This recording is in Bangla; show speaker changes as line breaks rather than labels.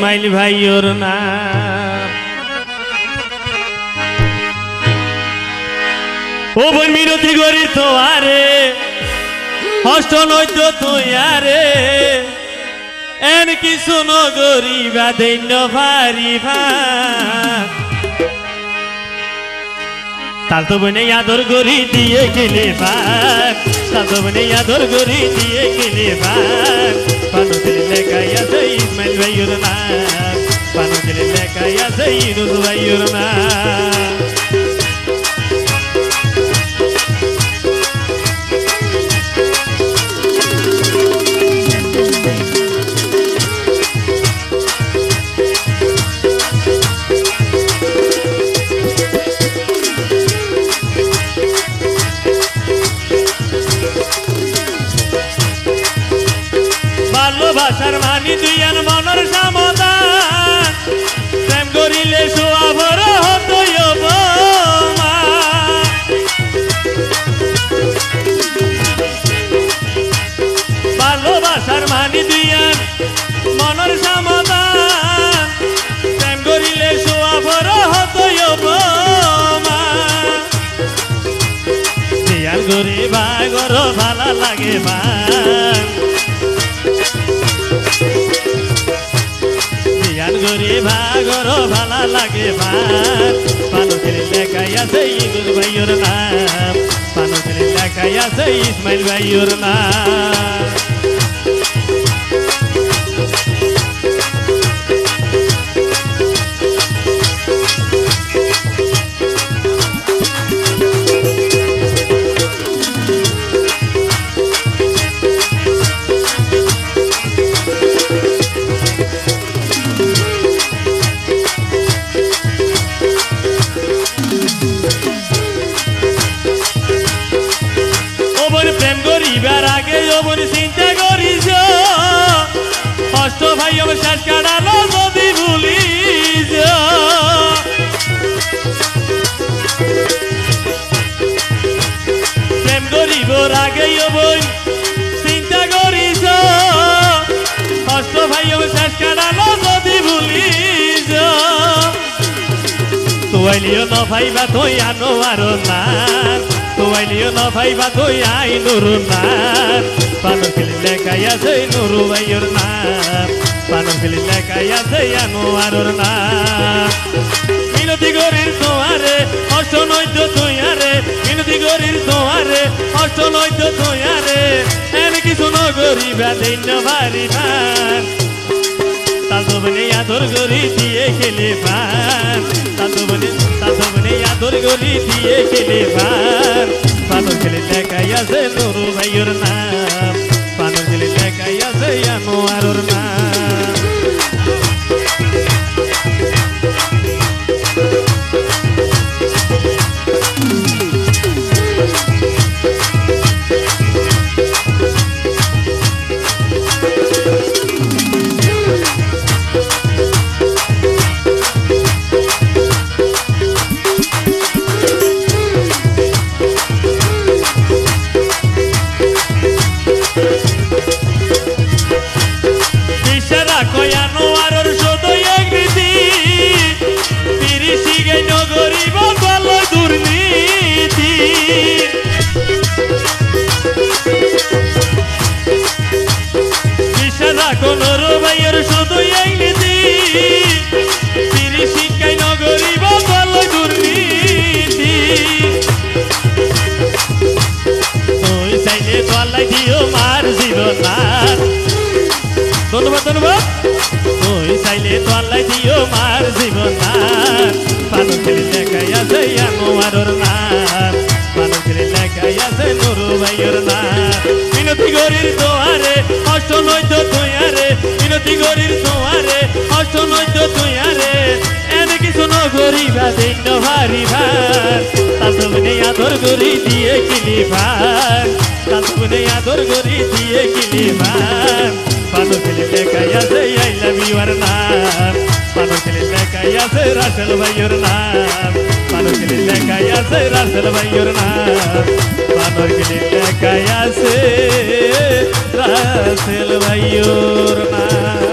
মাইল ভাইয়োর নাম ও বই মিনতি করি তো আরে হষ্ট নৈত তুই আরে এন কিছু নগরী বা দৈন্য ভারি তার তো বনে আদর গরি দিয়ে গেলে ভাগ তার তো বনে আদর গরি দিয়ে গেলে ভাগ পানুদের লেখাই আছে ইসমাইল ভাইয়োর নাম পানুদের লেখাই আছে ইনুস ভাইয়োর নাম ভালোবাসার মানি দুইয়ান মনের সমাধান প্রেম করিলে সোয়াভর হতই ভালোবাসার মানি দুইয়ান মনের সমাধান প্রেম করিলে সোয়াভর হতই দিয়ান গরি বাগর ভালা লাগে মা গরি ভাগর ভালা লাগে পানুদের লেখাই আছে ইনুস ভাইয়োর নাম পানুদের লেখাই আছে ইসমাইল ভাইয়োর নাম প্রেম করিবার আগে যখন চিন্তা করিস কষ্ট ভাই আমার শেষ কাটালো যদি ভুলিস প্রেম করিবার আগে যখন চিন্তা করিস কষ্ট ভাই আমার শেষ কাটালো যদি ভুলিস তোয়াইলিও ন ভাইবা তুই আনো আরো না তোয়াইলিও ন ভাইবা তুই আই নুরু নাম পানুর খেলি লেখাই আছে নুরু ভাইয়োর নাম পানুর খেলি লেখাই আছে আনোয়ারোর নাম মিনতি গরির তোয়ারে হষ্ট নৈত তুই আরে মিনতি গরির তোয়ারে হষ্ট নৈত তুই আরে এন কিছু নগরী বেদৈন্য ভারি ভান তাতবনে আদর গরি দিয়ে খেলে ভান তাতবনে আদর গরি দিয়ে খেলে ভান পানুর খেলে লেখাই আছে নুরু ভাইয়োর নাম পানুর খেলে লেখাই আছে আনোয়ারোর নাম কোনর ভাইয়ের শুধু ইংরেজি তিনি শিক্ষায় নগরী বল দুর্নীতি তুই চাইলে তোয়ালাই দিও মার জীবন ধন্যবাদ ধন্যবাদ তুই চাইলে তোয়ালাই দিও মার জীবন পানু খেলি লেখাই আছে আনোয়ারোর নাম পানু খেলি লেখাই আছে নুরু ভাইয়ের নাম মিনতি গরির তোয়ারে হষ্ট নৈত তুই আরে মিনতি গরির তোয়ারে হষ্ট নৈত তুই আরে এনে কিছু নগরী বা দৈন্য ভারি ভার তাতবনে আদর গরি দিয়ে কিলি ভার তাতবনে আদর গরি দিয়ে কিলি ভার পানু খেলি লেখাই আছে আই লাভ ইউ আর নাম পানু খেলি লেখাই আছে রাসেল ভাইয়োর নাম পানু খেলি লেখাই আছে রাসেল ভাইয়োর নাম পানুর খেলি লেখাই আছে রাসেল ভাইয়োর নাম।